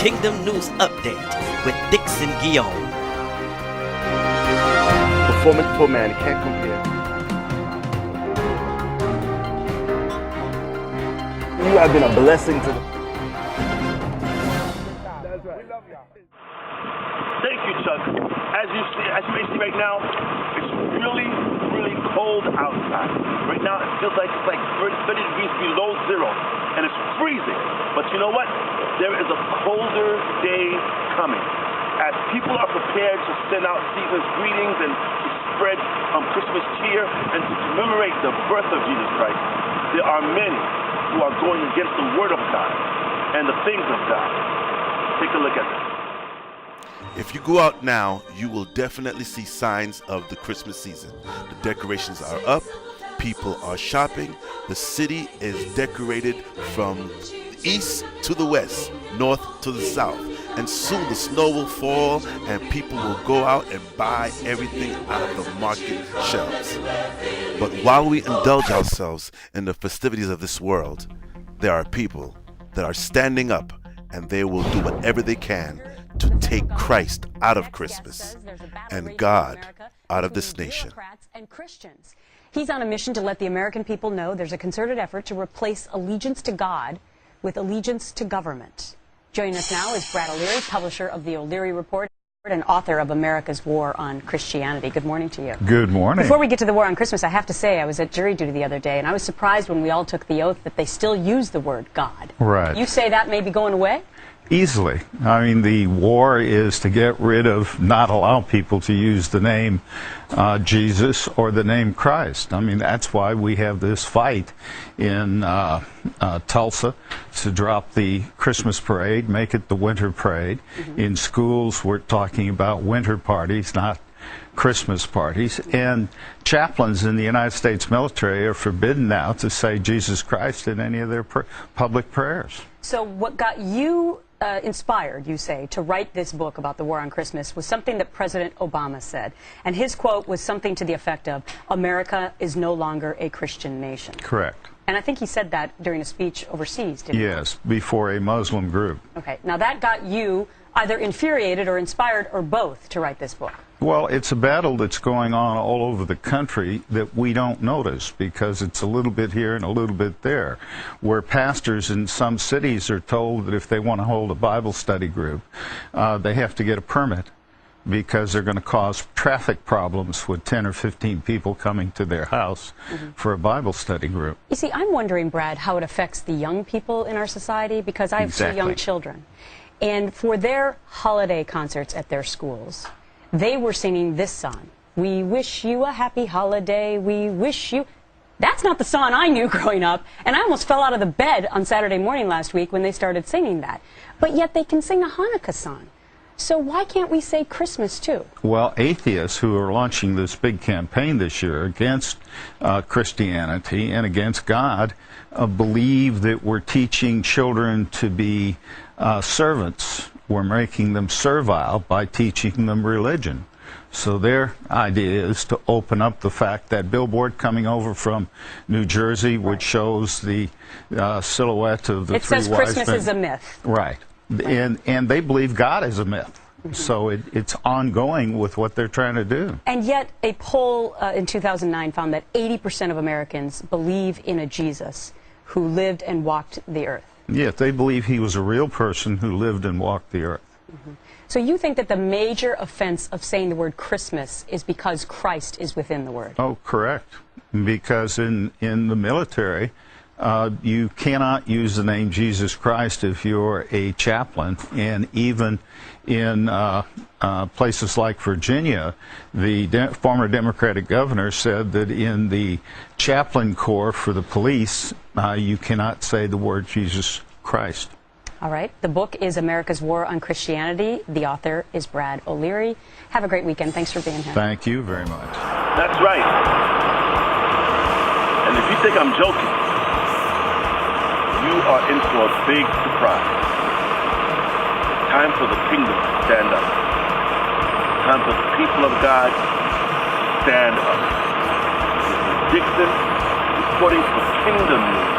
Kingdom News Update with Dickson Guillaume. Performance for man, you can't compare. You have been a blessing to them. That's right. We love y'all. Thank you, Chuck. As you may see right now, it's really, really cold outside. Right now, it feels like it's like 30 degrees below zero, and it's freezing. But you know what? There is a colder day coming. As people are prepared to send out season's greetings and to spread Christmas cheer and to commemorate the birth of Jesus Christ, there are many who are going against the Word of God and the things of God. Take a look at this. If you go out now, you will definitely see signs of the Christmas season. The decorations are up, people are shopping, the city is decorated from the east to the west, north to the south, and soon the snow will fall and people will go out and buy everything out of the market shelves. But while we indulge ourselves in the festivities of this world, there are people that are standing up and they will do whatever they can to take Christ out of Christmas and God out of this nation. He's on a mission to let the American people know there's a concerted effort to replace allegiance to God with allegiance to government. Joining us now is Brad O'Leary, publisher of the O'Leary Report and author of America's War on Christianity. Good morning to you. Good morning. Before we get to the war on Christmas, I have to say I was at jury duty the other day, and I was surprised when we all took the oath that they still use the word God. Right. You say that may be going away? Easily. I mean, the war is to get rid of, not allow people to use the name Jesus or the name Christ. I mean, that's why we have this fight in Tulsa to drop the Christmas parade, make it the winter parade. Mm-hmm. In schools, we're talking about winter parties, not Christmas parties. And chaplains in the United States military are forbidden now to say Jesus Christ in any of their public prayers. So what got you inspired, you say, to write this book about the war on Christmas was something that President Obama said. And his quote was something to the effect of, America is no longer a Christian nation. Correct. And I think he said that during a speech overseas, didn't he? Yes, before a Muslim group. Okay. Now that got you either infuriated or inspired or both to write this book. Well, it's a battle that's going on all over the country that we don't notice because it's a little bit here and a little bit there, where pastors in some cities are told that if they want to hold a Bible study group, they have to get a permit because they're going to cause traffic problems with 10 or 15 people coming to their house for a Bible study group. You see, I'm wondering, Brad, how it affects the young people in our society because I have two young children. And for their holiday concerts at their schools, they were singing this song. We wish you a happy holiday, we wish you... That's not the song I knew growing up, and I almost fell out of the bed on Saturday morning last week when they started singing that. But yet they can sing a Hanukkah song. So why can't we say Christmas too? Well, atheists who are launching this big campaign this year against Christianity and against God believe that we're teaching children to be servants. We're making them servile by teaching them religion. So their idea is to open up the fact that billboard coming over from New Jersey, which shows the silhouette of the three wise men. It says Christmas is a myth. Right. And they believe God is a myth. So it's ongoing with what they're trying to do. And yet a poll in 2009 found that 80% of Americans believe in a Jesus who lived and walked the earth. Yes, they believe he was a real person who lived and walked the earth. So you think that the major offense of saying the word Christmas is because Christ is within the word? Oh, correct. Because in the military, you cannot use the name Jesus Christ if you're a chaplain. And even in places like Virginia, the former Democratic governor said that in the chaplain corps for the police, you cannot say the word Jesus Christ. All right. The book is America's War on Christianity. The author is Brad O'Leary. Have a great weekend. Thanks for being here. Thank you very much. That's right. And if you think I'm joking, you are in for a big surprise. Time for the kingdom to stand up. Time for the people of God to stand up. This is Dickson reporting for Kingdom News.